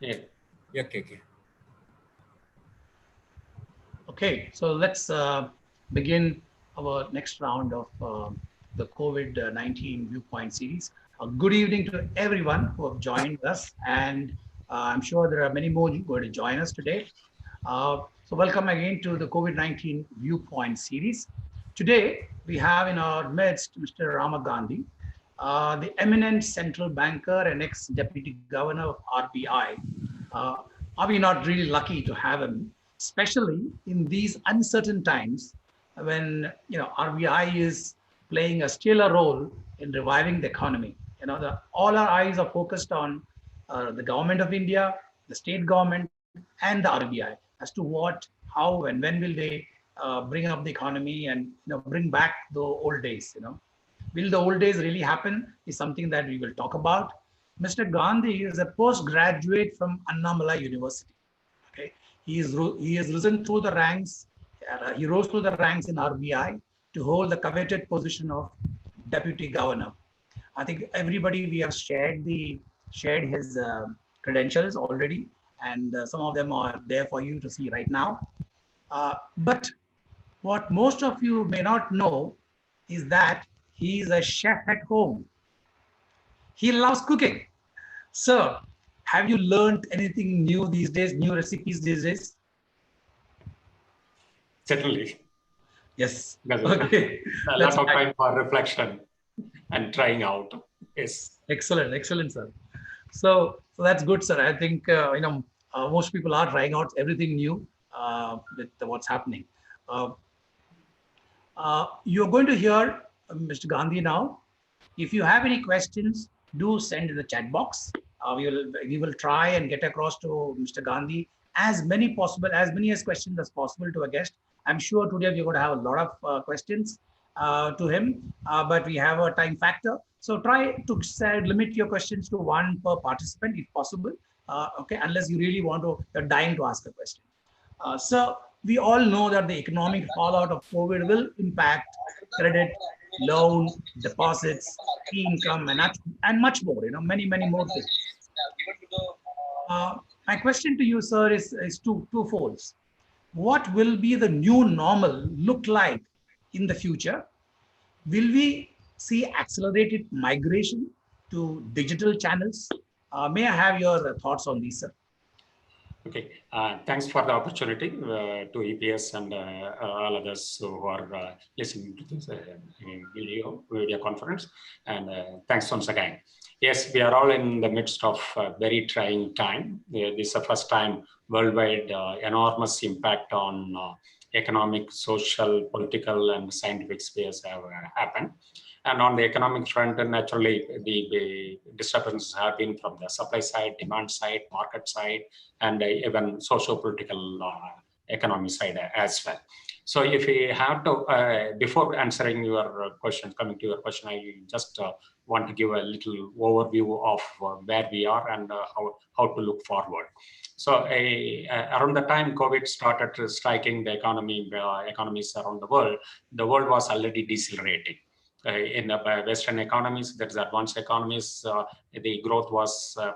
Yeah. Yeah. Okay. Okay, so let's begin our next round of the COVID-19 viewpoint series. Good evening to everyone who have joined us, and I'm sure there are many more going to join us today. So welcome again to the COVID-19 viewpoint series. Today, we have in our midst Mr. R Gandhi, the eminent central banker and ex-deputy governor of RBI. Uh, are we not really lucky to have him, especially in these uncertain times when RBI is playing a stellar role in reviving the economy? All our eyes are focused on the government of India, the state government, and the RBI as to what, how, and when will they bring up the economy and bring back the old days. Will the old days really happen? Is something that we will talk about. Mr. Gandhi is a postgraduate from Annamalai University. Okay, he has risen through the ranks. He rose through the ranks in RBI to hold the coveted position of deputy governor. I think everybody we have shared his credentials already, and some of them are there for you to see right now. But what most of you may not know is that he is a chef at home. He loves cooking. Sir, have you learned anything new these days, new recipes these days? Certainly. Yes. There's Okay. a Let's lot of time for reflection and trying out. Yes. excellent, excellent, sir. So that's good, sir. I think most people are trying out everything new with what's happening. Uh, you're going to hear Mr. Gandhi now. If you have any questions, do send in the chat box. We will try and get across to Mr. Gandhi as many as questions as possible to a guest. I'm sure today we're going to have a lot of questions to him, but we have a time factor. So try to limit your questions to one per participant if possible. Okay, unless you really you're dying to ask a question. So we all know that the economic fallout of COVID will impact credit, loan, deposits, income, and much more. Many more things. My question to you, sir, is twofold. What will be the new normal look like in the future? Will we see accelerated migration to digital channels? May I have your thoughts on these, sir? Okay. Thanks for the opportunity to EPS and all others who are listening to this video conference. And thanks once again. Yes, we are all in the midst of a very trying time. This is the first time worldwide enormous impact on economic, social, political, and scientific spheres have happened. And on the economic front, naturally, the disturbances have been from the supply side, demand side, market side, and even socio-political economy side as well. So if we have to, before answering your question, coming to your question, I just want to give a little overview of where we are and how to look forward. So around the time COVID started striking the economies around the world was already decelerating. In Western economies, that is advanced economies, the growth was the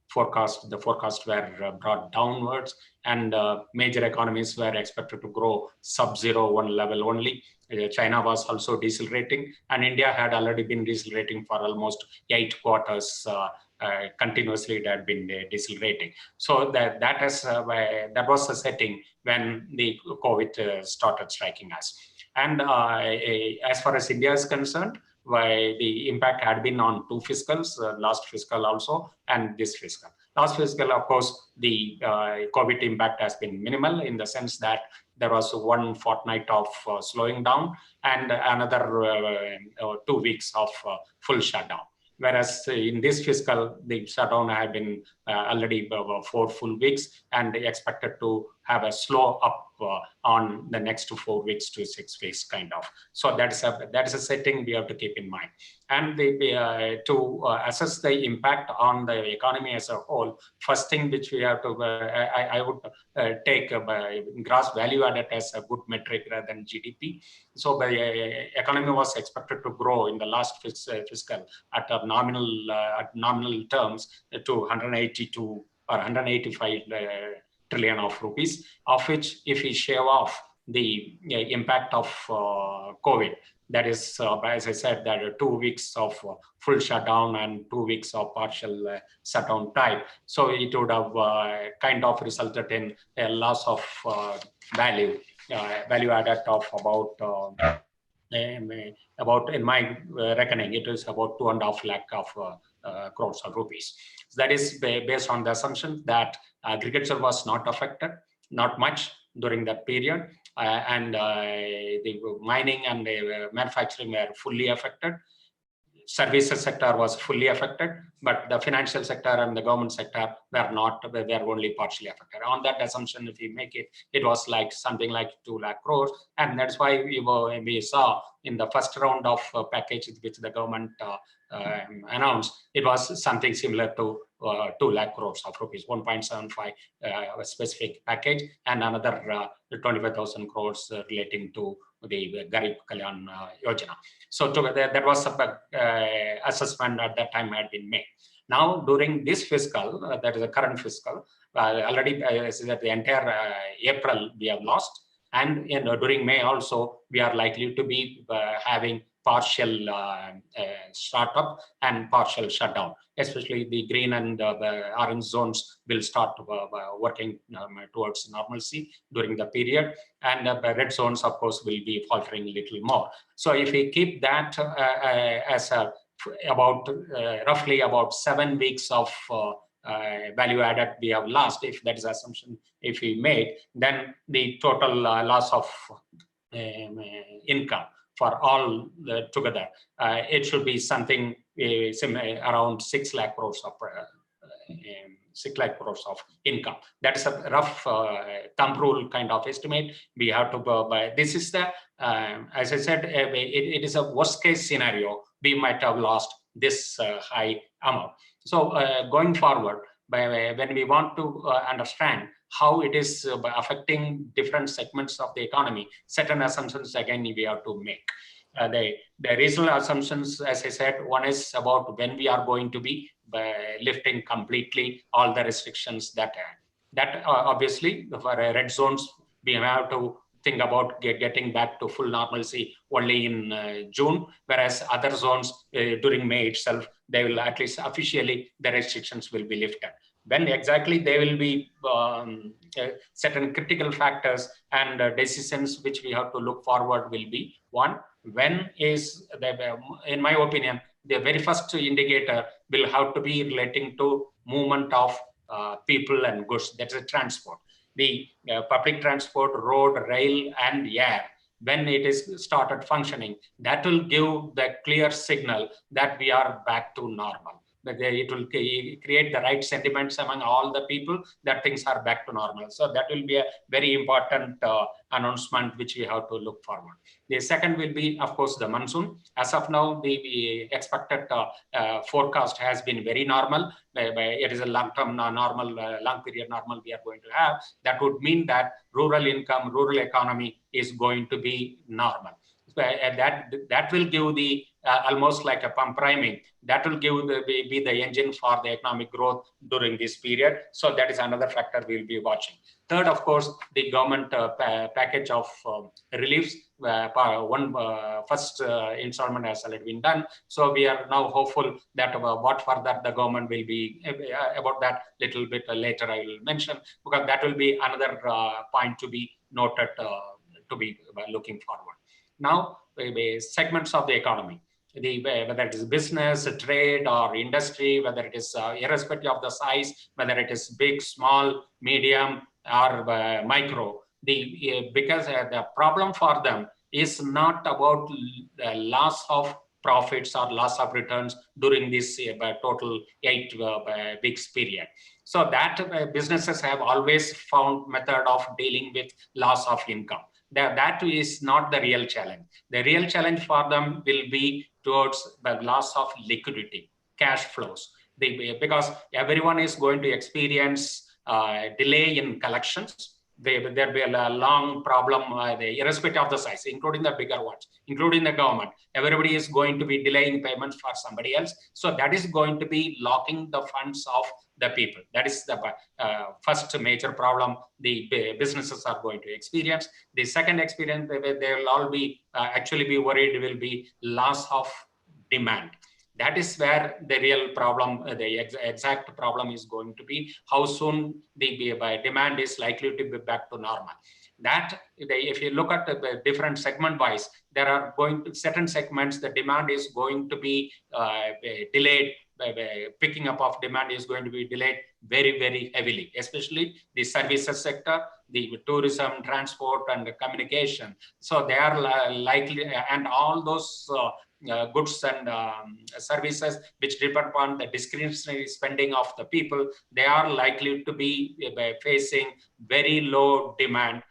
forecasts were brought downwards, and major economies were expected to grow sub-zero one level only. China was also decelerating, and India had already been decelerating for almost 8 quarters. Continuously it had been decelerating. So that was the setting when the COVID started striking us. And as far as India is concerned, the impact had been on 2 fiscals, last fiscal also, and this fiscal. Last fiscal, of course, the COVID impact has been minimal in the sense that there was 1 fortnight of slowing down and another 2 weeks of full shutdown. Whereas in this fiscal, the shutdown had been already 4 full weeks and expected to have a slow up on the next 4 weeks to 6 weeks kind of. So that is a setting we have to keep in mind. And to assess the impact on the economy as a whole, first thing which we have to, I would take gross value added as a good metric rather than GDP. So the economy was expected to grow in the last fiscal at nominal terms to 182 or 185 trillion of rupees, of which if we shave off the impact of COVID, that is, as I said, that 2 weeks of full shutdown and 2 weeks of partial shutdown type. So it would have kind of resulted in a loss of value added of about, in my reckoning, it is about 2.5 lakh of crores of rupees. So that is based on the assumption that agriculture was not affected, not much during that period, and the mining and the manufacturing were fully affected. Services sector was fully affected, but the financial sector and the government sector were not, they were only partially affected. On that assumption, if we make it, it was like something like 2 lakh crores. And that's why we saw in the first round of package which the government announced, it was something similar to 2 lakh crores of rupees, 1.75 a specific package, and another 25,000 crores relating to the Garib Kalyan Yojana. So that was assessment at that time had been made. Now, during this fiscal, that is the current fiscal, already the entire April we have lost, and during May also we are likely to be having partial startup and partial shutdown. Especially the green and the orange zones will start working towards normalcy during the period, and the red zones, of course, will be faltering a little more. So if we keep that as roughly about 7 weeks of value added we have lost, if that is assumption, if we made, then the total loss of income for all together, it should be something around 6 lakh crores of 6 lakh crores of income. That is a rough thumb rule kind of estimate. We have to go by. This is the, as I said, it is a worst case scenario. We might have lost this high amount. So going forward, when we want to understand how it is affecting different segments of the economy, certain assumptions again we have to make. The reasonable assumptions, as I said, one is about when we are going to be lifting completely all the restrictions that obviously for red zones we have to think about getting back to full normalcy only in June, whereas other zones during May itself, they will at least officially the restrictions will be lifted. When exactly they will be certain critical factors and decisions which we have to look forward will be one, when is in my opinion, the very first indicator will have to be relating to movement of people and goods. That's a transport. The public transport, road, rail, and air, when it is started functioning, that will give the clear signal that we are back to normal. It will create the right sentiments among all the people that things are back to normal. So that will be a very important announcement which we have to look forward. The second will be, of course, the monsoon. As of now, the expected forecast has been very normal. It is a long-term normal, long period normal we are going to have. That would mean that rural income, rural economy is going to be normal. That will give the almost like a pump priming. That will be the engine for the economic growth during this period. So that is another factor we'll be watching. Third, of course, the government package of reliefs. First installment has already been done. So we are now hopeful that what further the government will be about that little bit later I will mention, because that will be another point to be noted to be looking forward. Now, segments of the economy, whether it is business, trade, or industry, whether it is irrespective of the size, whether it is big, small, medium, or micro, because the problem for them is not about loss of profits or loss of returns during this total 8 weeks period. So that businesses have always found method of dealing with loss of income. That is not the real challenge. The real challenge for them will be towards the loss of liquidity, cash flows. Because everyone is going to experience delay in collections. There will be a long problem, irrespective of the size, including the bigger ones, including the government. Everybody is going to be delaying payments for somebody else. So that is going to be locking the funds of the people. That is the first major problem the businesses are going to experience. The second experience they will all be actually be worried will be loss of demand. That is where the real problem, the exact problem is going to be. How soon the demand is likely to be back to normal. That if you look at the different segment wise, there are going to certain segments, the demand is going to be delayed. Picking up of demand is going to be delayed very, very heavily, especially the services sector, the tourism, transport, and communication. So they are likely, and all those goods and services which depend upon the discretionary spending of the people, they are likely to be facing very low demand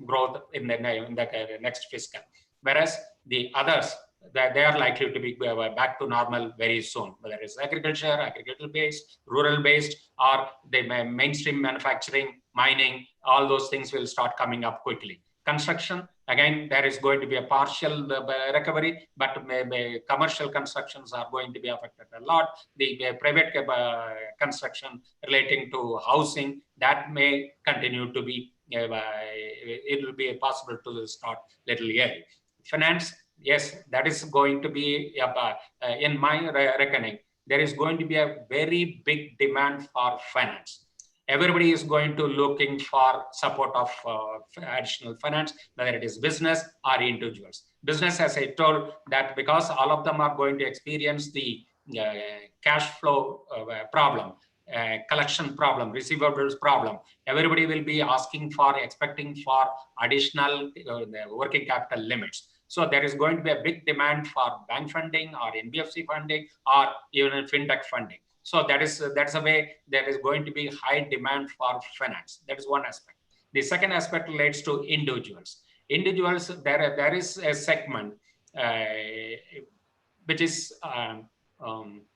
growth in the next fiscal. Whereas the others, that they are likely to be back to normal very soon, whether it's agriculture based, rural based, or the mainstream manufacturing, mining, all those things will start coming up quickly. Construction, again, there is going to be a partial recovery, but commercial constructions are going to be affected a lot. The private construction relating to housing, that may continue to be, it will be possible to start little early. Finance, yes, that is going to be, in my reckoning, there is going to be a very big demand for finance. Everybody is going to looking for support of additional finance, whether it is business or individuals. Business, as I told, that because all of them are going to experience the cash flow problem, collection problem, receivables problem, everybody will be asking for, expecting for additional working capital limits. So there is going to be a big demand for bank funding or NBFC funding or even fintech funding. So that's a way there is going to be high demand for finance. That is one aspect. The second aspect relates to individuals. Individuals, there is a segment which is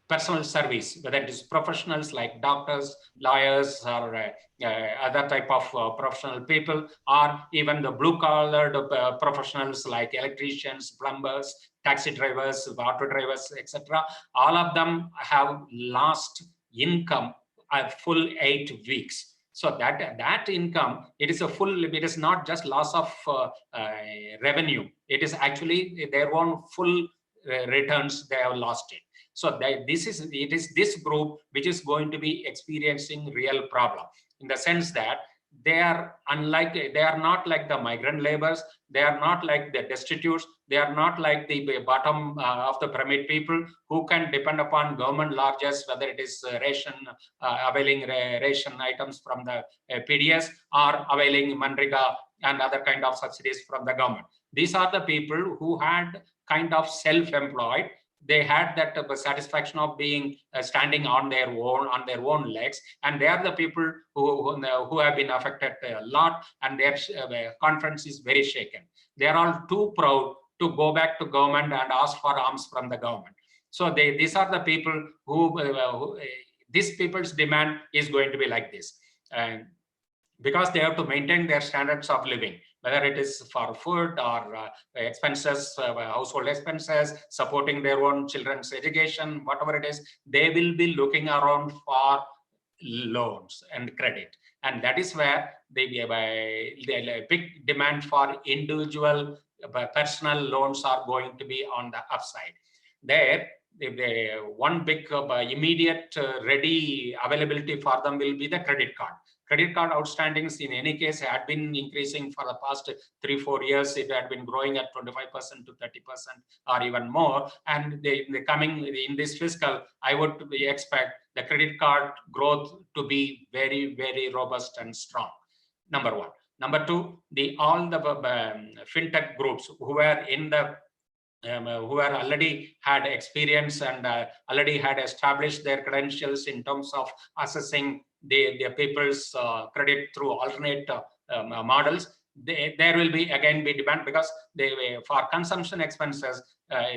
personal service, whether it is professionals like doctors, lawyers, or other type of professional people, or even the blue-collared professionals like electricians, plumbers, taxi drivers, auto drivers, etc. All of them have lost income a full 8 weeks. So that income, it is a full, it is not just loss of revenue. It is actually their own full returns, they have lost it. So it is this group which is going to be experiencing real problem, in the sense that they are not like the migrant laborers, they are not like the destitutes, they are not like the bottom of the pyramid people who can depend upon government largesse, whether it is ration, availing ration items from the PDS, or availing Manrega and other kind of subsidies from the government. These are the people who had kind of self-employed. They had that satisfaction of being standing on their own legs, and they are the people who have been affected a lot, and their confidence is very shaken. They are all too proud to go back to government and ask for alms from the government. So these are the people who these people's demand is going to be like this, and because they have to maintain their standards of living, whether it is for food or expenses, household expenses, supporting their own children's education, whatever it is, they will be looking around for loans and credit. And that is where the big demand for individual personal loans are going to be on the upside. There, the one big immediate ready availability for them will be the credit card. Credit card outstandings in any case had been increasing for the past 3-4 years. It had been growing at 25% to 30% or even more. And in this fiscal, I would expect the credit card growth to be very, very robust and strong. Number one. Number two, all the fintech groups who were in the who are already had experience and already had established their credentials in terms of assessing the people's credit through alternate models. there will be again be demand, because for consumption expenses,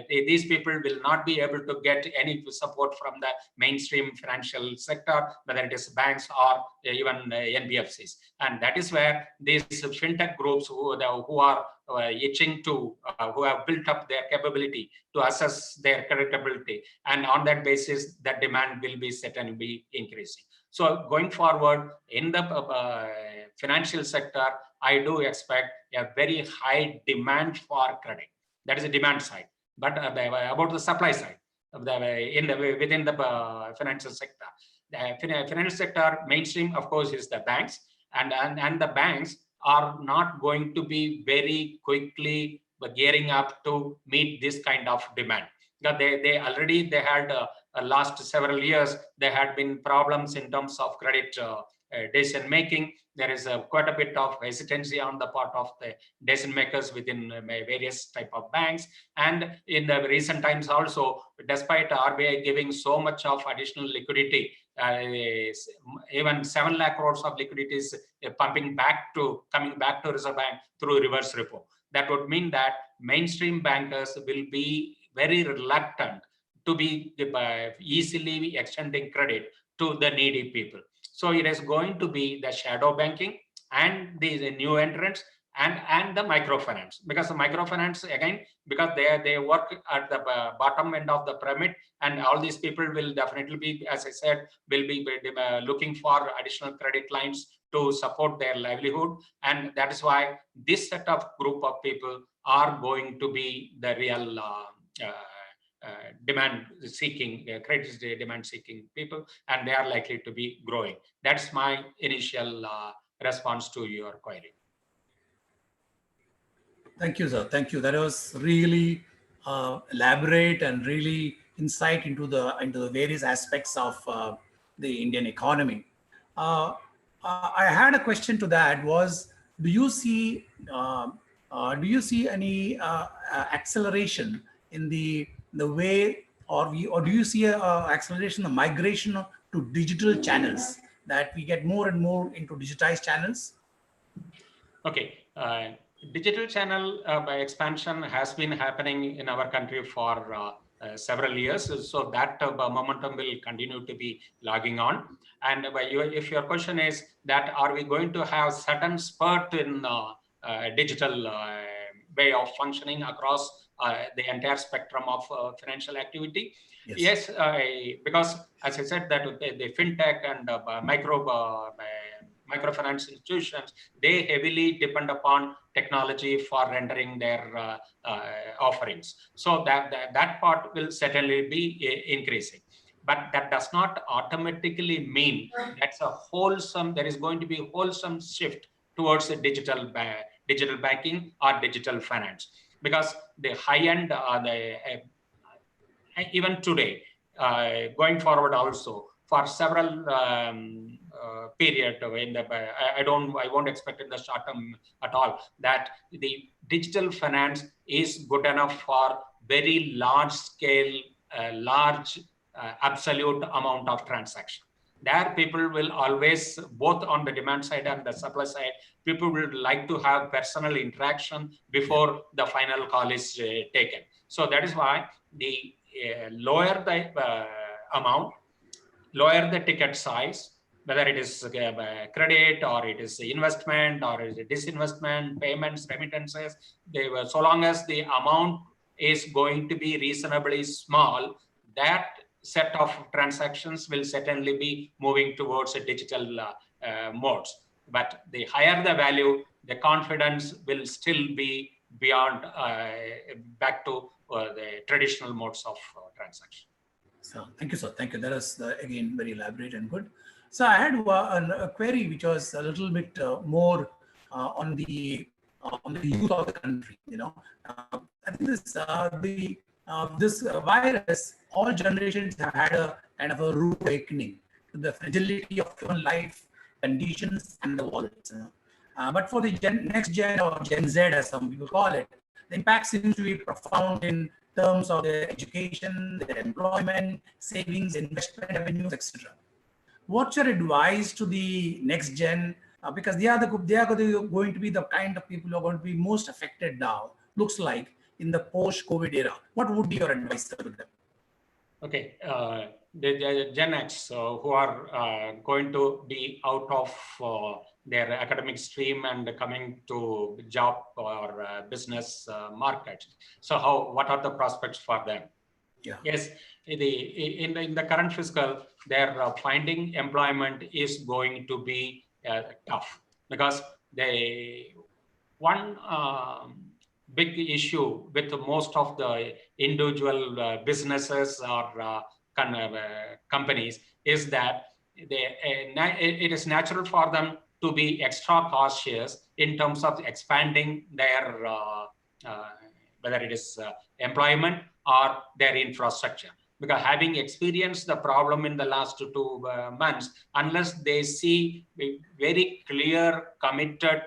these people will not be able to get any support from the mainstream financial sector, whether it is banks or even NBFCs. And that is where these fintech groups who are itching to, who have built up their capability to assess their creditability, and on that basis, the demand will be certainly increasing. So going forward in the financial sector, I do expect a very high demand for credit. That is the demand side. But about the supply side, within the financial sector, the financial sector mainstream, of course, is the banks, and the banks are not going to be very quickly gearing up to meet this kind of demand. They already had last several years there had been problems in terms of credit decision making. There is quite a bit of hesitancy on the part of the decision makers within various type of banks. And in the recent times also, despite RBI giving so much of additional liquidity, even 7 lakh crores of liquidity is coming back to Reserve Bank through reverse repo. That would mean that mainstream bankers will be very reluctant to be easily extending credit to the needy people. So it is going to be the shadow banking and the new entrants and the microfinance, because the microfinance, again, because they work at the bottom end of the pyramid, and all these people will definitely be, as I said, will be looking for additional credit lines to support their livelihood. And that is why this set of group of people are going to be the real demand-seeking, credit demand-seeking people, and they are likely to be growing. That's my initial response to your query. Thank you, sir. Thank you. That was really elaborate and really insight into the various aspects of the Indian economy. I had a question to that. Was do you see any acceleration in the way, or do you see a acceleration, a migration to digital channels, that we get more and more into digitized channels? Okay. Digital channel expansion has been happening in our country for several years. So that momentum will continue to be logging on. And if your question is that, are we going to have certain spurt in digital way of functioning across the entire spectrum of financial activity? Yes, because as I said, that the fintech and microfinance institutions, they heavily depend upon technology for rendering their offerings. So that part will certainly be increasing. But that does not automatically mean that's there is going to be a wholesome shift towards a digital banking or digital finance. Because the high end, even today, going forward also, for several period in the I won't expect in the short term at all that the digital finance is good enough for very large scale, absolute amount of transaction. There people will always, both on the demand side and the supply side, people would like to have personal interaction before the final call is taken. So that is why the lower the amount, lower the ticket size, whether it is credit or it is investment or it is disinvestment, payments, remittances, so long as the amount is going to be reasonably small, that set of transactions will certainly be moving towards a digital modes. But the higher the value, the confidence will still be beyond back to the traditional modes of transaction. So thank you, sir. Thank you. That was again very elaborate and good. So I had a query which was a little bit more on the youth of the country. I think this virus, all generations have had a kind of a rude awakening to the fragility of human life, conditions, and the wallets. But for the next gen, or Gen Z, as some people call it, the impact seems to be profound in terms of their education, their employment, savings, investment avenues, etc. What's your advice to the next gen because they are going to be the kind of people who are going to be most affected now, looks like, in the post-COVID era. What would be your advice to them? Okay, the Gen X who are going to be out of their academic stream and coming to job or business market. So what are the prospects for them? Yeah. Yes, in the current fiscal, their finding employment is going to be tough, because one big issue with most of the individual businesses or companies is that it is natural for them to be extra cautious in terms of expanding their whether it is employment or their infrastructure. Because having experienced the problem in the last 2 months, unless they see a very clear, committed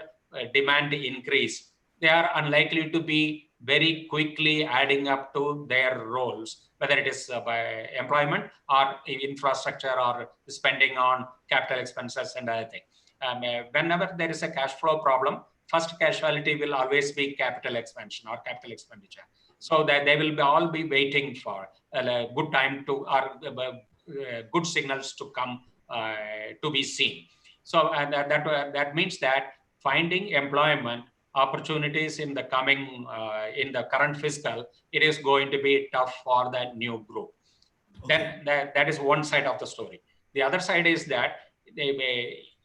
demand increase, they are unlikely to be very quickly adding up to their roles, whether it is by employment or infrastructure or spending on capital expenses and other things. Whenever there is a cash flow problem, first casualty will always be capital expansion or capital expenditure. So that they will all be waiting for a good time to, or good signals to come to be seen. So that means that finding employment opportunities in the coming, in the current fiscal, it is going to be tough for that new group. Okay. Then that is one side of the story. The other side is that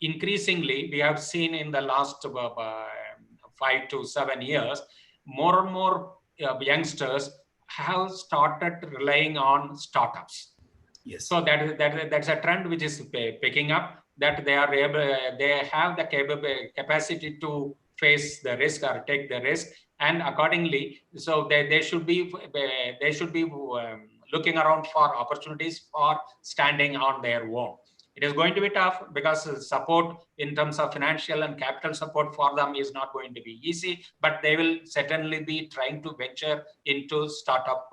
increasingly, we have seen in the last 5 to 7 years, more and more youngsters have started relying on startups. Yes. So that's a trend which is picking up, that they are able, they have the capacity to face the risk or take the risk, and accordingly, so they should be looking around for opportunities for standing on their own. It is going to be tough because support in terms of financial and capital support for them is not going to be easy, but they will certainly be trying to venture into startup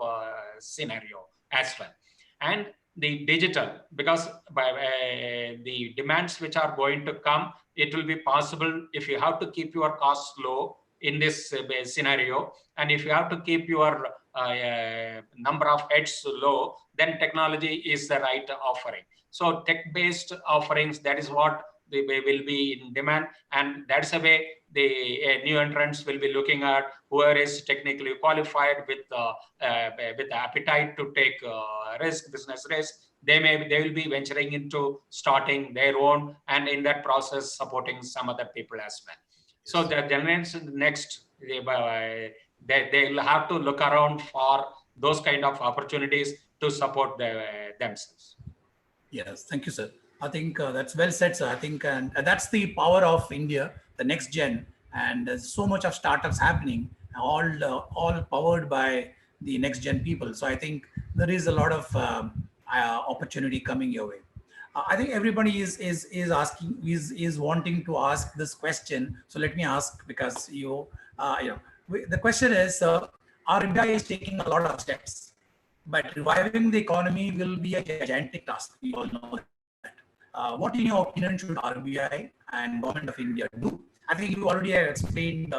scenario as well. And the digital, because by the demands which are going to come, it will be possible if you have to keep your costs low in this scenario, and if you have to keep your number of heads low, then technology is the right offering. So tech-based offerings, that is what they will be in demand, and that's the way the new entrants will be looking at whoever is technically qualified with the appetite to take business risk. They will be venturing into starting their own, and in that process supporting some other people as well. So the generation next, they will have to look around for those kind of opportunities to support themselves. Yes, thank you, sir. I think that's well said, sir. I think, and that's the power of India, the next gen, and there's so much of startups happening, all powered by the next gen people. So I think there is a lot of opportunity coming your way. I think everybody is asking, is wanting to ask this question. So let me ask, because the question is, RBI is taking a lot of steps, but reviving the economy will be a gigantic task. We all know that. What, in your opinion, should RBI and Government of India do? I think you already have explained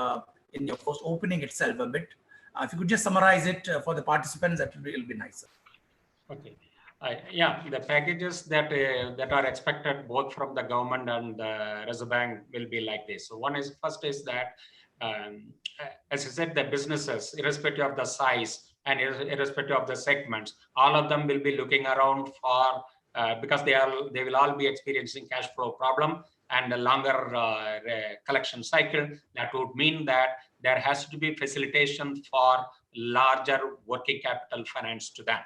in your first opening itself a bit. If you could just summarize it for the participants, that will be nicer. Okay. Yeah, the packages that are expected both from the government and the Reserve Bank will be like this. So first is that, as I said, the businesses, irrespective of the size and irrespective of the segments, all of them will be looking around for, because they will all be experiencing cash flow problem and a longer collection cycle. That would mean that there has to be facilitation for larger working capital finance to them.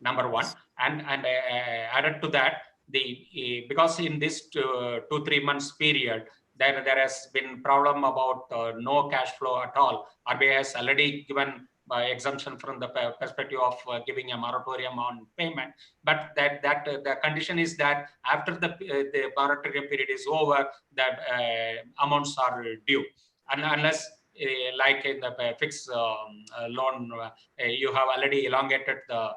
Number one, and added to that, because in this 2-3 months period, there has been problem about no cash flow at all. RBI has already given exemption from the perspective of giving a moratorium on payment, but the condition is that after the moratorium period is over, that amounts are due, and unless like in the fixed loan, you have already elongated the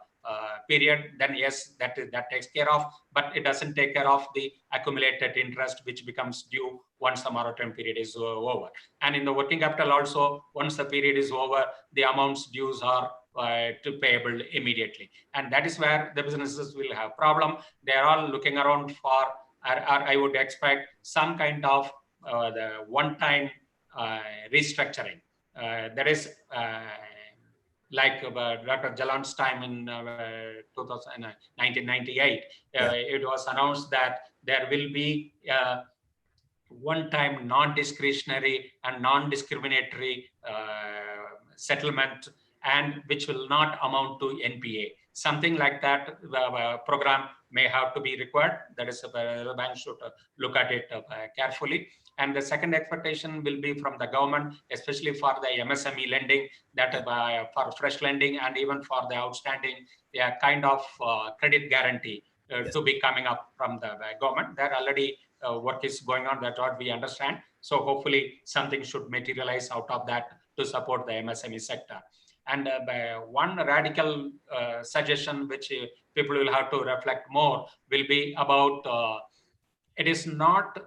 period, then yes, that takes care of, but it doesn't take care of the accumulated interest which becomes due once the moratorium period is over. And in the working capital also, once the period is over, the amounts dues are to payable immediately, and that is where the businesses will have problem. They are all looking around for, or I would expect some kind of the one-time restructuring. That is like Dr. Jalan's time in 1998, it was announced that there will be one-time non-discretionary and non-discriminatory settlement, and which will not amount to NPA. Something like that program may have to be required. That is, the bank should look at it carefully. And the second expectation will be from the government, especially for the MSME lending, that for fresh lending and even for the outstanding, kind of credit guarantee to be coming up from the government. There already work is going on, that's what we understand. So hopefully something should materialize out of that to support the MSME sector. And one radical suggestion which people will have to reflect more will be about it is not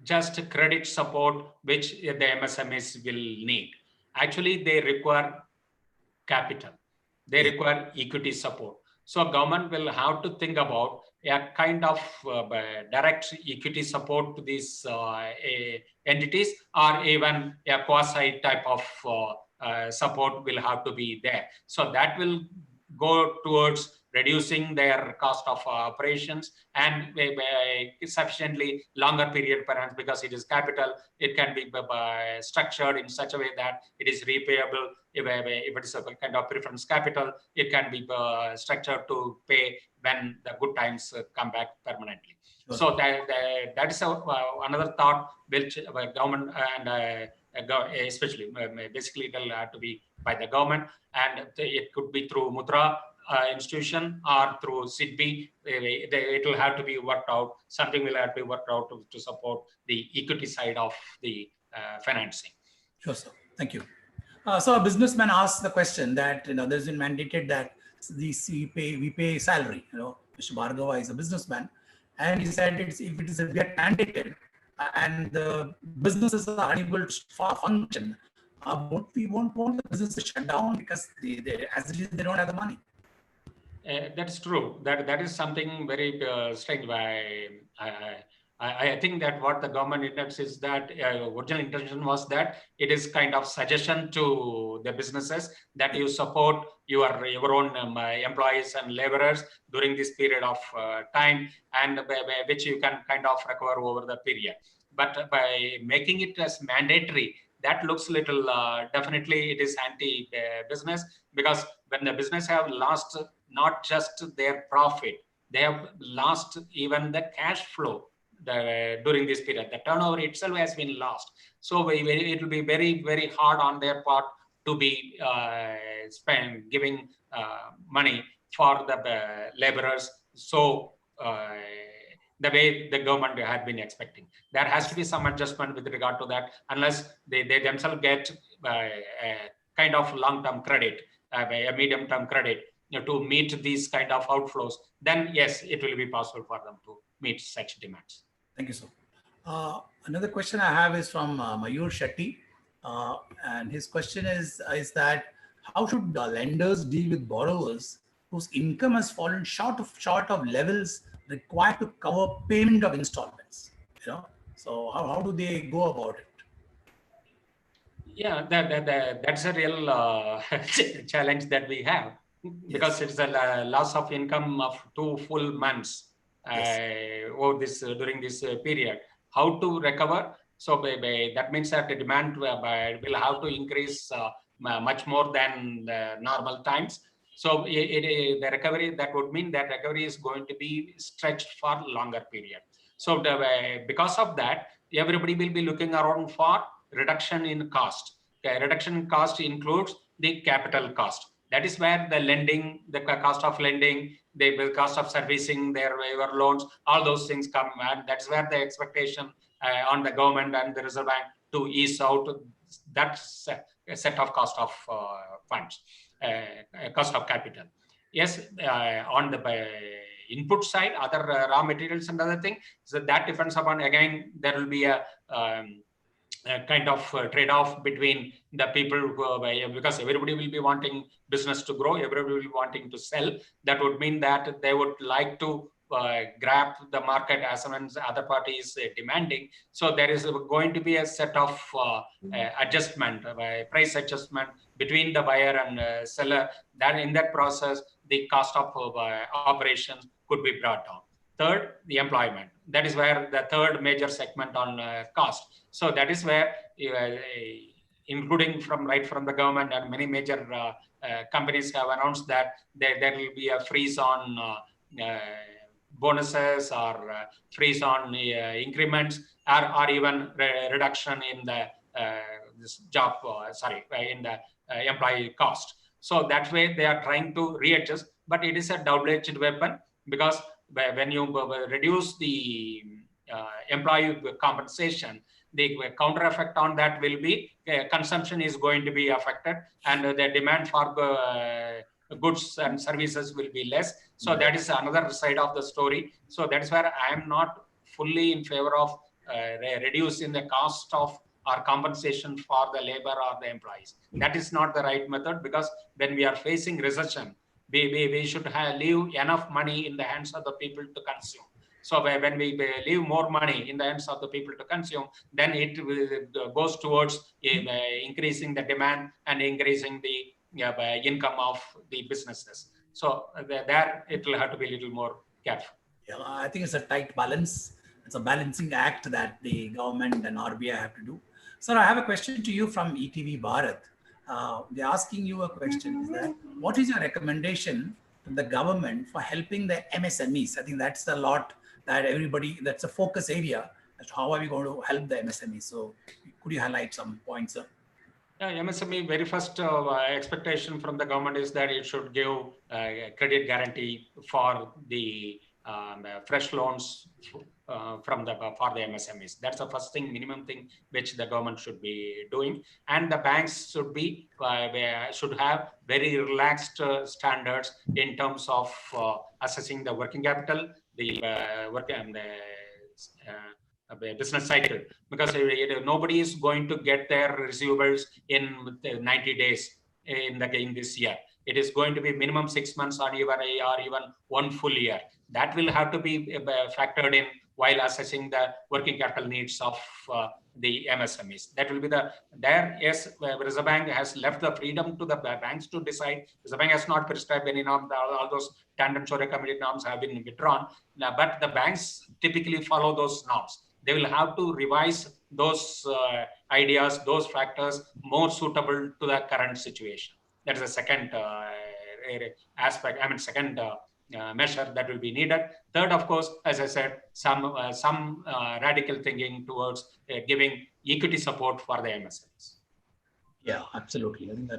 just credit support which the MSMEs will need. Actually, they require capital. They require equity support. So government will have to think about a kind of direct equity support to these entities, or even a quasi type of support will have to be there. So that will go towards reducing their cost of operations, and sufficiently longer period perhaps, because it is capital, it can be structured in such a way that it is repayable. If it is a kind of preference capital, it can be structured to pay when the good times come back permanently. Okay. So that is another thought which government and especially basically it will have to be by the government, and it could be through Mudra institution or through SIDBI. It will have to be worked out. Something will have to be worked out to support the equity side of the financing. Sure, sir. Thank you. So a businessman asked the question that there's been mandated that we pay salary. Mr. Bhargava is a businessman, and he said if it is get mandated and the businesses are unable to function, we won't want the business to shut down because as it is they don't have the money. That's true. That is something very strange. I think that what the government intends is that original intention was that it is kind of suggestion to the businesses that you support your own employees and laborers during this period of time, and which you can kind of recover over the period. But by making it as mandatory, that looks little, definitely it is anti-business, because when the business have lost not just their profit, they have lost even the cash flow during this period. The turnover itself has been lost. So it will be very, very hard on their part to be giving money for the laborers. So the way the government had been expecting. There has to be some adjustment with regard to that, unless they themselves get a kind of long-term credit, a medium-term credit to meet these kind of outflows, then yes, it will be possible for them to meet such demands. Thank you, sir. Another question I have is from Mayur Shetty, and his question is that how should lenders deal with borrowers whose income has fallen short of levels required to cover payment of installments? So how do they go about it? Yeah, that's a real challenge that we have, because it's a loss of income of 2 full months during this period. How to recover? So that means that the demand will have to increase much more than the normal times. So the recovery, that would mean that recovery is going to be stretched for longer period. So because of that, everybody will be looking around for reduction in cost. Reduction in cost includes the capital cost. That is where the lending, the cost of lending, the cost of servicing their waiver loans, all those things come, and that's where the expectation on the government and the Reserve Bank to ease out that set of cost of funds, cost of capital. yes, on the input side, other raw materials and other thing. So that depends upon, again, there will be a kind of trade-off between the people who, because everybody will be wanting business to grow, everybody will be wanting to sell. That would mean that they would like to grab the market as soon as the other party is demanding. So there is going to be a set of adjustment, price adjustment between the buyer and seller. That in that process, the cost of operations could be brought down. Third, the employment. That is where the third major segment on cost. So that is where, including right from the government, and many major companies have announced that there will be a freeze on bonuses, or freeze on increments, or even reduction in the this job, in the employee cost. So that way they are trying to readjust, but it is a double-edged weapon, because when you reduce the employee compensation, the counter effect on that will be consumption is going to be affected, and the demand for goods and services will be less. So that is another side of the story. So that is where I am not fully in favor of reducing the cost of or compensation for the labor or the employees. That is not the right method, because when we are facing recession, we should leave enough money in the hands of the people to consume. So when we leave more money in the hands of the people to consume, then it goes towards increasing the demand and increasing the income of the businesses. So there it will have to be a little more careful. Yeah, I think it's a tight balance. It's a balancing act that the government and RBI have to do. Sir, I have a question to you from ETV Bharat. They're asking you a question, is that what is your recommendation to the government for helping the MSMEs? I think that's a lot that everybody, that's a focus area. How are we going to help the MSMEs? So could you highlight some points, sir? Yeah, MSME, very first expectation from the government is that it should give credit guarantee for the fresh loans for the MSMEs. That's the first thing, minimum thing, which the government should be doing. And the banks should have very relaxed standards in terms of assessing the working capital, the business cycle, because nobody is going to get their receivables in 90 days in this year. It is going to be minimum 6 months or even 1 full year. That will have to be factored in while assessing the working capital needs of the MSMEs. That will be yes, Reserve Bank has left the freedom to the banks to decide. Reserve Bank has not prescribed any norm. All those Tandem Choria Committee norms have been withdrawn. But the banks typically follow those norms. They will have to revise those ideas, those factors more suitable to the current situation. That is the second aspect, second measure that will be needed. Third, of course, as I said, some radical thinking towards giving equity support for the MSMEs. Yeah, absolutely. I think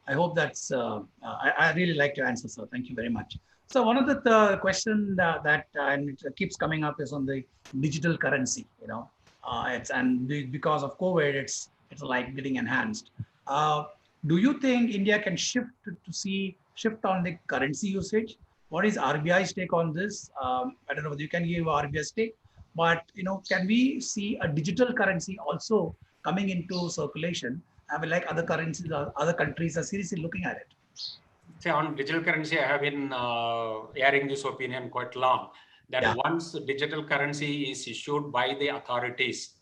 I hope that's, I really like your answer, sir. Thank you very much. So one of the question that and it keeps coming up is on the digital currency. Because of COVID, it's like getting enhanced. Do you think India can shift on the currency usage? What is RBI's take on this? I don't know whether you can give RBI's take, but can we see a digital currency also coming into circulation? Like other currencies, other countries are seriously looking at it. Say on digital currency, I have been airing this opinion quite long, that once digital currency is issued by the authorities,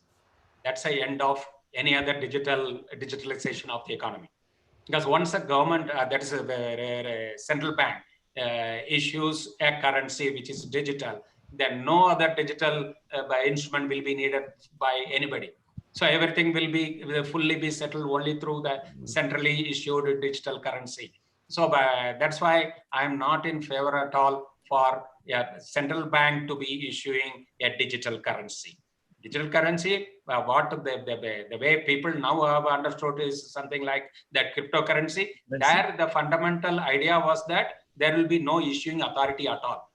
that's the end of any other digitalization of the economy. Because once a government, that is a central bank, issues a currency which is digital, then no other digital instrument will be needed by anybody. So everything will fully be settled only through the centrally issued digital currency. So that's why I'm not in favor at all for a central bank to be issuing a digital currency. Digital currency, the way people now have understood is something like that cryptocurrency. There, the fundamental idea was that there will be no issuing authority at all.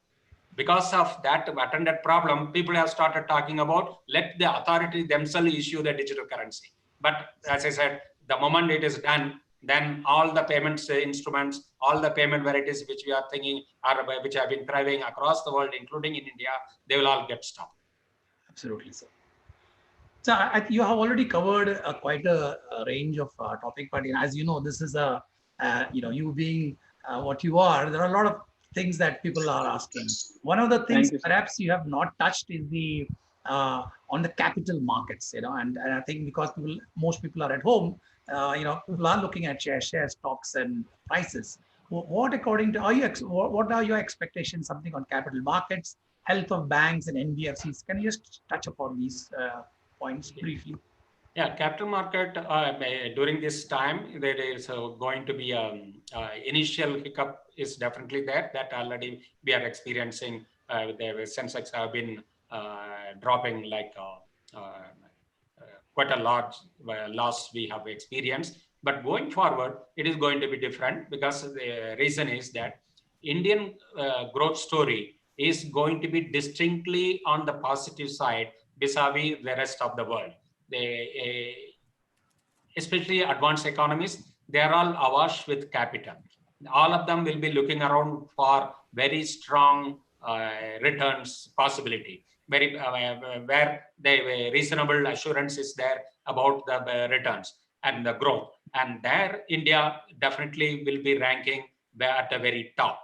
Because of that attended problem, people have started talking about let the authority themselves issue the digital currency. But as I said, the moment it is done, then all the payments instruments, all the payment varieties which we are thinking are which have been thriving across the world, including in India, they will all get stopped. Absolutely, sir. So you have already covered quite a range of topic, but as you know, this is you being what you are, there are a lot of things that people are asking. One of the things perhaps you have not touched is the on the capital markets, and I think because most people are at home, people are looking at share stocks and prices. What according to what are your expectations? Something on capital markets, health of banks and NBFCs? Can you just touch upon these points briefly? Yeah, capital market during this time, there is going to be initial hiccup is definitely there, that already we are experiencing. The Sensex have been dropping like quite a large loss we have experienced. But going forward, it is going to be different, because the reason is that Indian growth story is going to be distinctly on the positive side vis-a-vis the rest of the world. Especially advanced economies, they are all awash with capital. All of them will be looking around for very strong returns possibility, where the reasonable assurance is there about the returns and the growth. And there, India definitely will be ranking at the very top.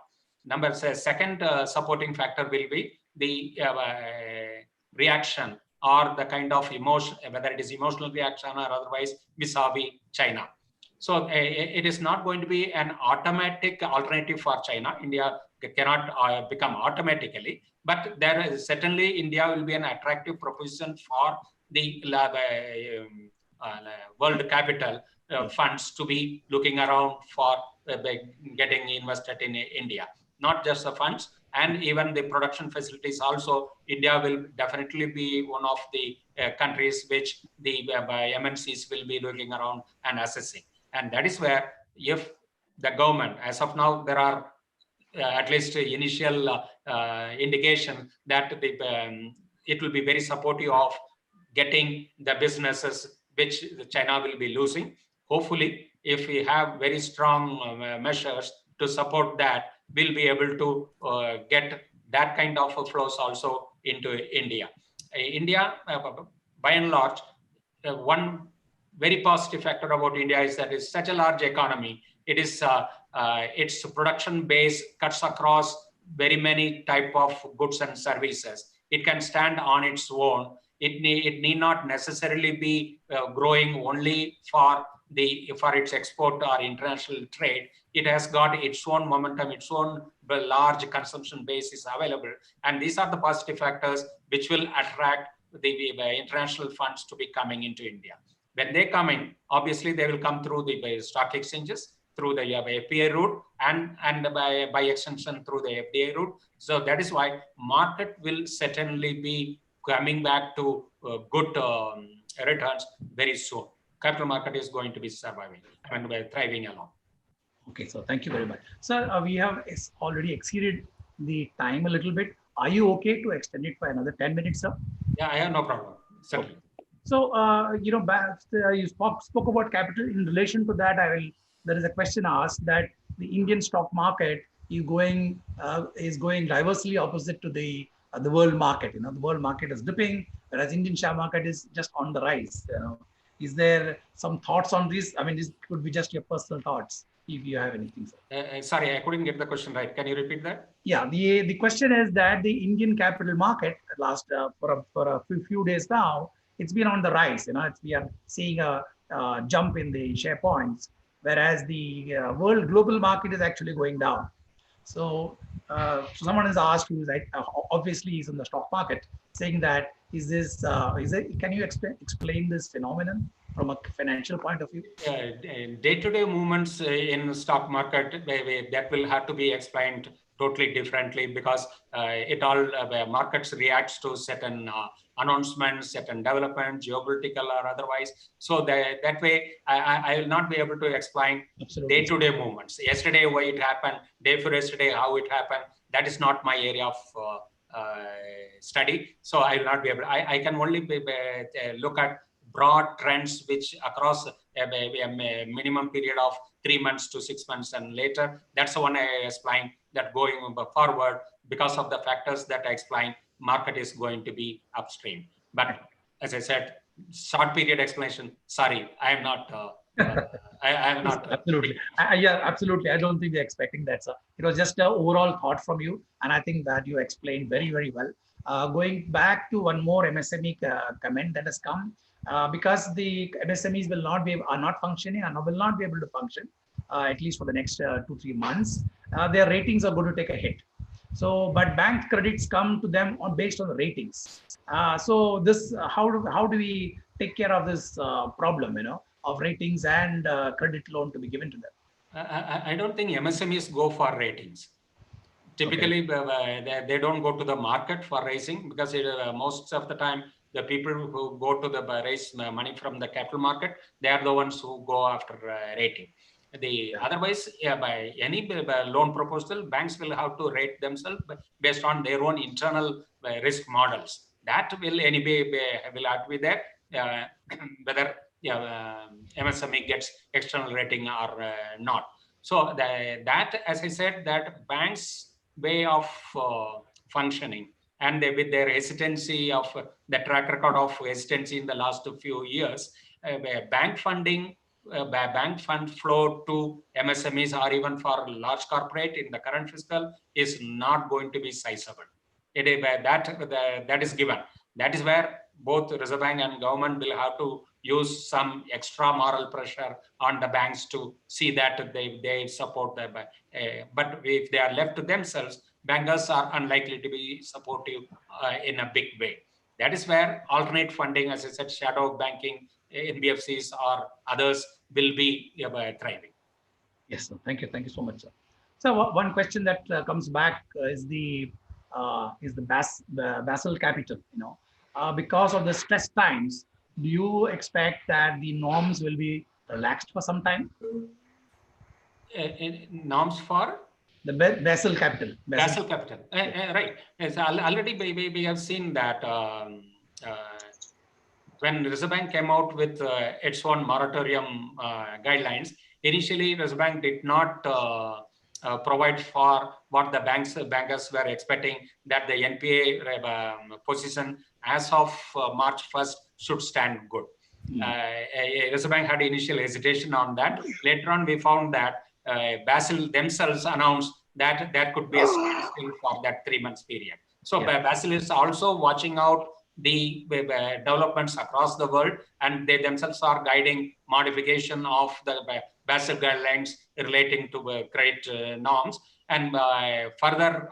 Second supporting factor will be the reaction or the kind of emotion, whether it is emotional reaction or otherwise, vis-a-vis China. So it is not going to be an automatic alternative for China. India cannot become automatically, but there is certainly India will be an attractive proposition for the world capital funds to be looking around for getting invested in India. Not just the funds, and even the production facilities also. India will definitely be one of the countries which the MNCs will be looking around and assessing. And that is where, if the government, as of now, there are at least initial indication that it will be very supportive of getting the businesses which China will be losing. Hopefully, if we have very strong measures to support that, we'll be able to get that kind of flows also into India. India, by and large, one very positive factor about India is that it's such a large economy. It is its production base cuts across very many type of goods and services. It can stand on its own. It need not necessarily be growing only for its export or international trade. It has got its own momentum, its own large consumption base is available. And these are the positive factors which will attract the international funds to be coming into India. When they come in, obviously they will come through the stock exchanges, through the FPI route, and by extension through the FDI route. So that is why market will certainly be coming back to good returns very soon. Capital market is going to be surviving and thriving along. Okay, so thank you very much. Sir, we have already exceeded the time a little bit. Are you okay to extend it for another 10 minutes, sir? Yeah, I have no problem. Certainly. Okay. So, you spoke about capital. In relation to that, there is a question asked that the Indian stock market is going diversely opposite to the world market. The world market is dipping, whereas Indian share market is just on the rise. Is there some thoughts on this? I mean, this could be just your personal thoughts, if you have anything, sir. Sorry, I couldn't get the question right. Can you repeat that? Yeah, the question is that the Indian capital market for a few days now, it's been on the rise. We are seeing a jump in the share points, whereas the global market is actually going down. So someone has asked, who is obviously is in the stock market, saying that can you explain this phenomenon from a financial point of view? Day-to-day movements in stock market, that will have to be explained totally differently, because markets reacts to certain announcements, certain development, geopolitical or otherwise. So that way, I will not be able to explain day-to-day movements. Yesterday, why it happened, day for yesterday, how it happened. That is not my area of study. So I will not be able. I can only look at broad trends which across a minimum period of 3 months to 6 months and later. That's the one I explained, that going forward, because of the factors that I explained, market is going to be upstream. But as I said, short period explanation. Sorry, I am not. I am not. Absolutely. Yeah, absolutely. I don't think they're expecting that, sir. It was just an overall thought from you, and I think that you explained very, very well. Going back to one more MSME comment that has come, because the MSMEs will not be are not functioning and will not be able to function at least for the next 2-3 months. Their ratings are going to take a hit. So, but bank credits come to them on based on the ratings. So, this how do we take care of this problem? Of ratings and credit loan to be given to them. I don't think MSMEs go for ratings. Typically, they don't go to the market for raising, because most of the time, the people who go to the raise money from the capital market, they are the ones who go after rating. Otherwise, by any loan proposal, banks will have to rate themselves based on their own internal risk models. That will anyway will have to be there, whether MSME gets external rating or not. So that, as I said, that banks' way of functioning, and with their hesitancy of the track record of hesitancy in the last few years, bank funding, bank fund flow to MSMEs or even for large corporate in the current fiscal is not going to be sizable. That is given. That is where both Reserve Bank and government will have to use some extra moral pressure on the banks to see that they support the but if they are left to themselves, bankers are unlikely to be supportive in a big way. That is where alternate funding, as I said, shadow banking, NBFCs or others will be thriving. Yes, sir. Thank you so much, sir. So one question that comes back is the Basel capital. Because of the stress times, do you expect that the norms will be relaxed for some time? Norms for? The Basel capital. Basel capital. Right. Yes, already we have seen that when Reserve Bank came out with its own moratorium guidelines, initially Reserve Bank did not provide for what the bankers were expecting, that the NPA position as of March 1st should stand good. Reserve Bank had initial hesitation on that. Later on, we found that Basel themselves announced that there could be a standstill for that 3 months period. So Basel is also watching out the developments across the world, and they themselves are guiding modification of the Basel guidelines relating to credit norms. And further,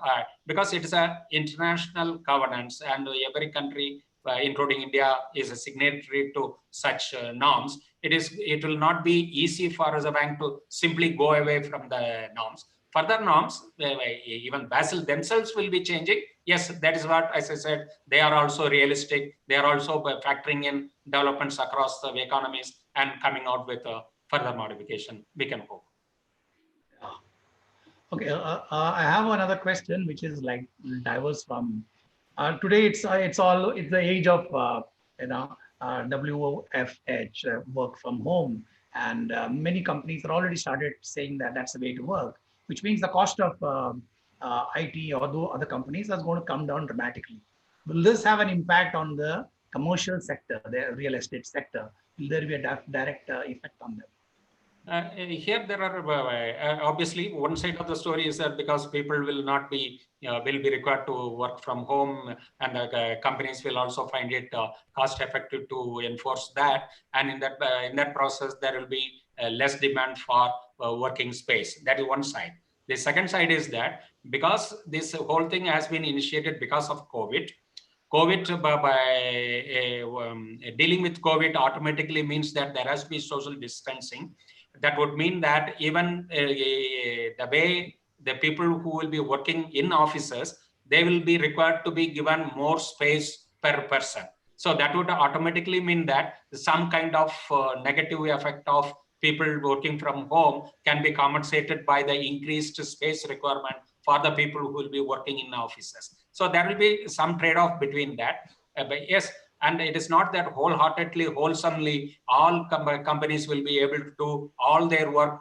because it is an international governance, and every country, including India, is a signatory to such norms, it will not be easy for Reserve Bank to simply go away from the norms. Further norms, even Basel themselves will be changing. Yes, that is what, as I said, they are also realistic. They are also factoring in developments across the economies and coming out with a further modification, we can hope. Okay, I have another question, which is like diverse from today. It's the age of WFH, work from home, and many companies are already started saying that that's the way to work, which means the cost of IT or other companies is going to come down dramatically. Will this have an impact on the commercial sector, the real estate sector? Will there be a direct effect on them? Here there are obviously one side of the story is that because people will not be will be required to work from home, and companies will also find it cost effective to enforce that, and in that process there will be less demand for working space. That is one side. The second side is that because this whole thing has been initiated because of COVID, dealing with COVID automatically means that there has to be social distancing. That would mean that even the way the people who will be working in offices, they will be required to be given more space per person. So that would automatically mean that some kind of negative effect of people working from home can be compensated by the increased space requirement for the people who will be working in offices. So there will be some trade-off between that. But yes, And it is not that wholeheartedly, wholesomely, all companies will be able to do all their work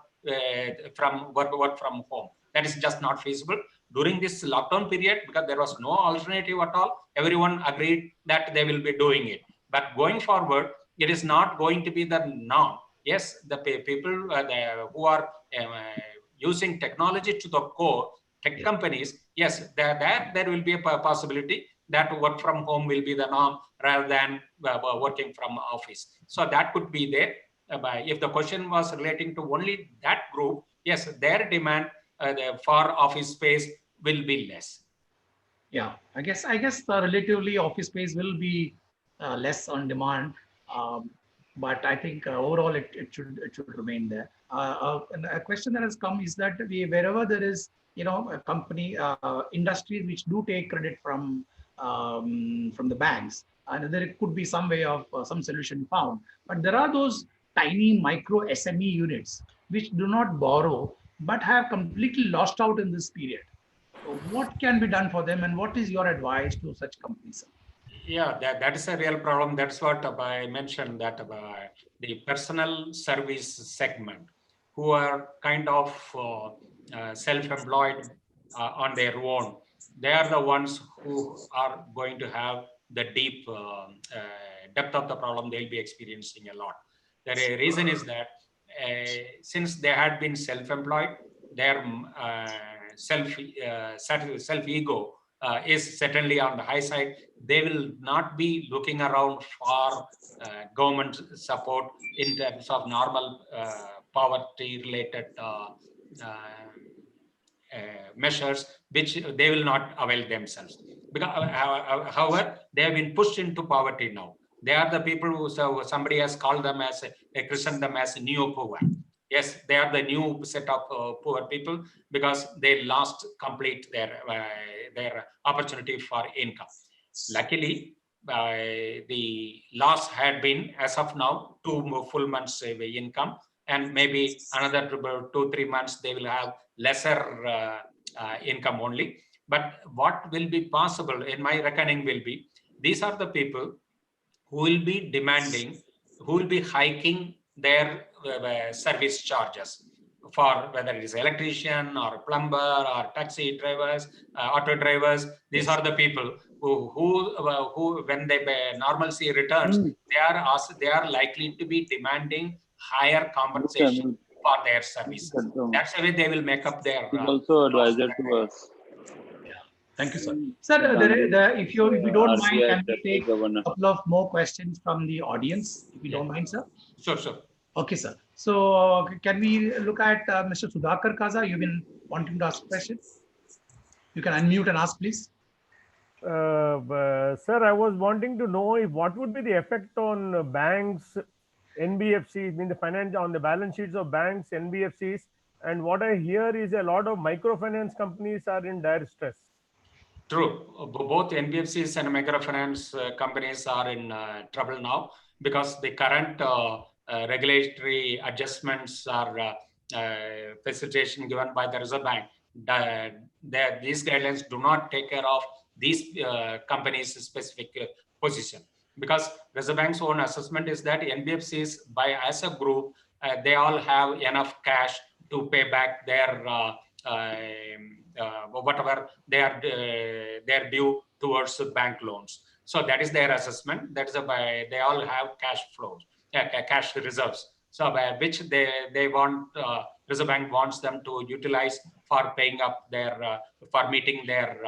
from work from home. That is just not feasible. During this lockdown period, because there was no alternative at all, everyone agreed that they will be doing it. But going forward, it is not going to be the norm. Yes, the people who are using technology to the core, tech companies, yes, there will be a possibility that work from home will be the norm rather than working from office. So that could be there. If the question was relating to only that group, yes, their demand for office space will be less. Yeah, I guess relatively office space will be less on demand, um, but I think overall it should remain there. And a question that has come is that wherever there is a company industries which do take credit from the banks, and there could be some way of some solution found, but there are those tiny micro SME units which do not borrow but have completely lost out in this period. What can be done for them, and what is your advice to such companies? Yeah, that is a real problem. That's what I mentioned, that the personal service segment, who are kind of self-employed on their own, they are the ones who are going to have the deep depth of the problem they'll be experiencing a lot. The reason is that since they had been self-employed, their self-ego is certainly on the high side. They will not be looking around for government support in terms of normal poverty related measures, which they will not avail themselves. Because, however, they have been pushed into poverty now. They are the people who somebody has called them as christened them as neo-poor. Yes, they are the new set of poor people because they lost complete their opportunity for income. Luckily, the loss had been, as of now, 2 full months income, and maybe another 2-3 months they will have lesser income only. But what will be possible, in my reckoning, will be these are the people who will be demanding, who will be hiking their service charges for whether it is electrician or plumber or taxi drivers, auto drivers. These are the people who when the normalcy returns, they are likely to be demanding higher compensation for their services. That's the way they will make up their also advisor to us. Thank you, sir. Sir, if you don't mind, can we take a couple of more questions from the audience, if you don't mind, sir? Sure, sure. Okay, sir. So can we look at Mr. Sudhakar Kaza? You've been wanting to ask a question. You can unmute and ask, please. Sir, I was wanting to know what would be the effect on banks, NBFCs, in the finance on the balance sheets of banks, NBFCs, and what I hear is a lot of microfinance companies are in dire stress. True. Both NBFCs and microfinance companies are in trouble now because the current regulatory adjustments are facilitation given by the Reserve Bank. These guidelines do not take care of these companies' specific position, because Reserve Bank's own assessment is that NBFCs, as a group, they all have enough cash to pay back their whatever they are due towards bank loans. So that is their assessment. That is they all have cash flows, cash reserves. So by which they want Reserve Bank wants them to utilize for paying up their for meeting their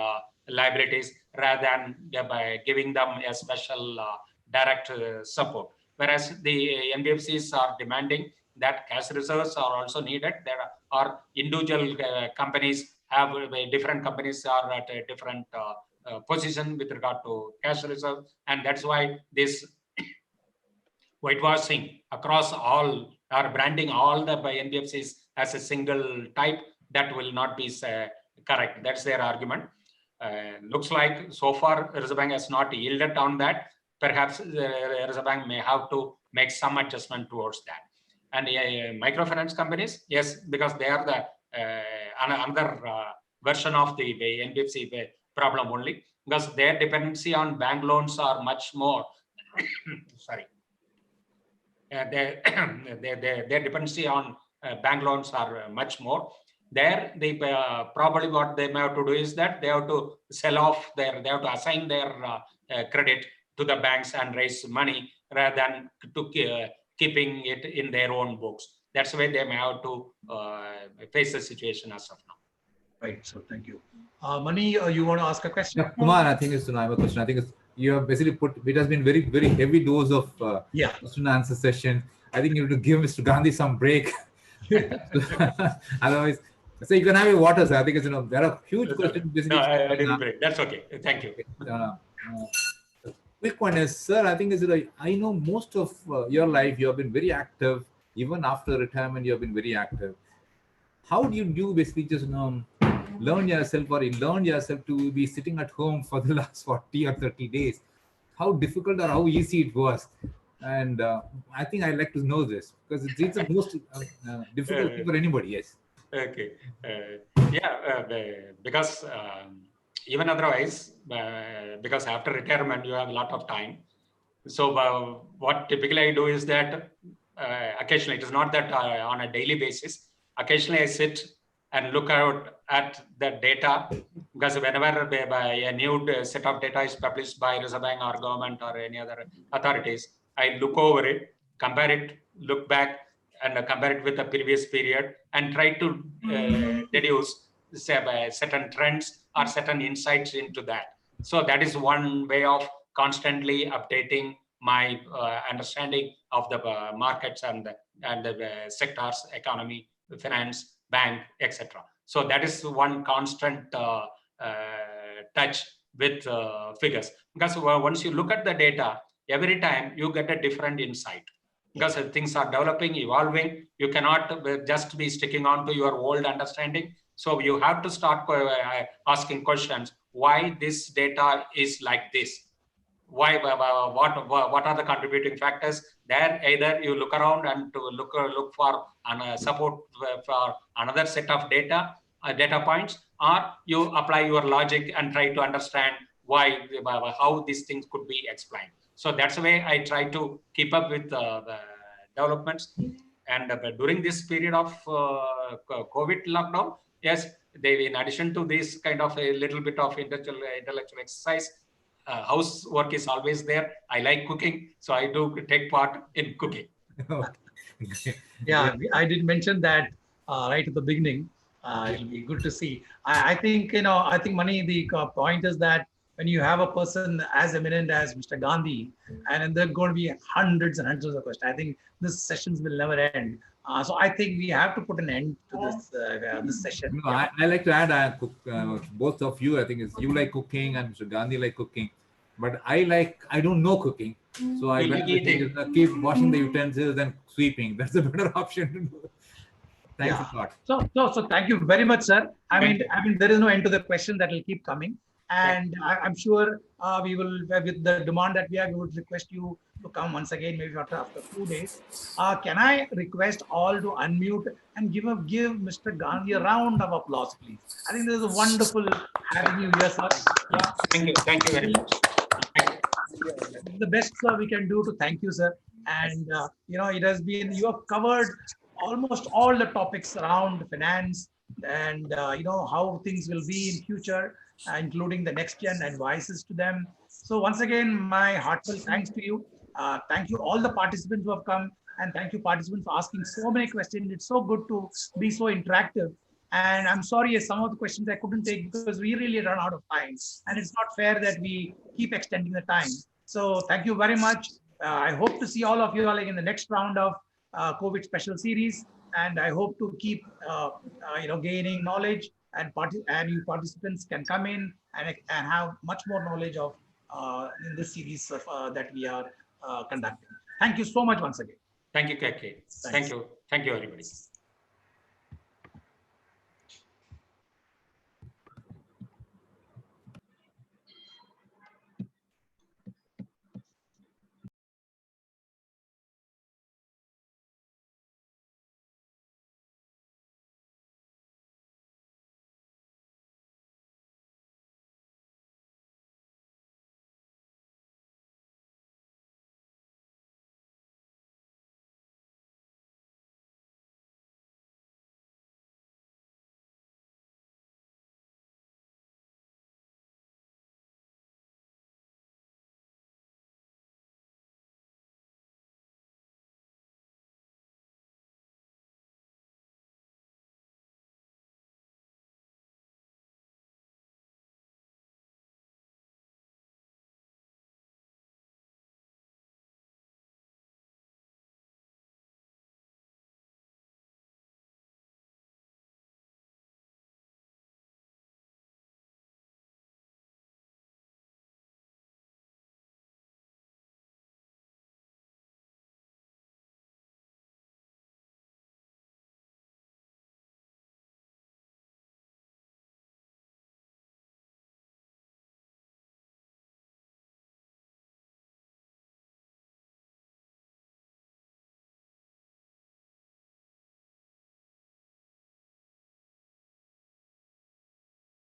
liabilities, rather than by giving them a special direct support. Whereas the NBFCs are demanding that cash reserves are also needed. There are individual companies have different companies are at a different position with regard to cash reserve, and that's why this whitewashing across all or branding all the NBFCs as a single type, that will not be correct. That's their argument. Looks like so far Reserve Bank has not yielded on that. Perhaps the Reserve Bank may have to make some adjustment towards that. And microfinance companies, yes, because they are the another version of the NBFC problem only, because their dependency on bank loans are much more sorry, their dependency on bank loans are much more. There, they probably what they may have to do is that they have to sell off they have to assign their credit to the banks and raise money rather than to keeping it in their own books. That's why they may have to face the situation as of now. Right. So thank you. Mani, you want to ask a question? Yeah, Kumar, I think I have a question. I think you have basically it has been very, very heavy dose of question and answer session. I think you have to give Mr. Gandhi some break. Otherwise, so you can have your water, sir. I think it's, there are huge questions. Basically, no, I didn't break. That's okay. Thank you. Quick one is, sir, I think I know most of your life you have been very active. Even after retirement, you have been very active. How do you basically just learn yourself to be sitting at home for the last 40 or 30 days? How difficult or how easy it was? And I think I'd like to know this because it's the most difficult thing for anybody. Yes. Okay. Because even otherwise, because after retirement, you have a lot of time. So what typically I do is that occasionally, it is not that on a daily basis, occasionally I sit and look out at the data, because whenever a new set of data is published by Reserve Bank or government or any other authorities, I look over it, compare it, look back, and compare it with the previous period, and try to deduce certain trends or certain insights into that. So that is one way of constantly updating my understanding of the markets and the sectors, economy, finance, bank, etc. So that is one constant touch with figures. Because once you look at the data, every time you get a different insight. Because things are developing, evolving, you cannot just be sticking on to your old understanding. So you have to start asking questions. Why this data is like this? Why? What are the contributing factors? There, either you look around and to look for support for another set of data points, or you apply your logic and try to understand how these things could be explained. So that's the way I try to keep up with the developments. And during this period of COVID lockdown, yes, in addition to this kind of a little bit of intellectual exercise, housework is always there. I like cooking, so I do take part in cooking. Yeah, I did mention that right at the beginning. It'll be good to see. I think, I think, Mani, the point is that when you have a person as eminent as Mr. Gandhi, and there are going to be hundreds and hundreds of questions, I think these sessions will never end. So I think we have to put an end to this session. No, I like to add, I cook, both of you, I think you like cooking and Mr. Gandhi like cooking, but I don't know cooking. So I keep washing the utensils and sweeping. That's a better option to do. Thanks a lot. So thank you very much, sir. I mean, there is no end to the question that will keep coming. And I'm sure we will, with the demand that we have, we would request you to come once again, maybe after 2 days. Can I request all to unmute and give Mr. Gandhi a round of applause, please? I think this is wonderful having you here, sir. Yeah. Thank you very much. The best, sir, we can do to thank you, sir. And it has been, you have covered almost all the topics around finance and how things will be in future, including the next gen advices to them. So once again, my heartfelt thanks to you. Thank you all the participants who have come, and thank you participants for asking so many questions. It's so good to be so interactive. And I'm sorry, some of the questions I couldn't take because we really run out of time, and it's not fair that we keep extending the time. So thank you very much. I hope to see all of you in the next round of COVID special series, and I hope to keep gaining knowledge, and you participants can come in and have much more knowledge of in this series that we are conducting. Thank you so much once again. Thank you, KK. Thank you, everybody.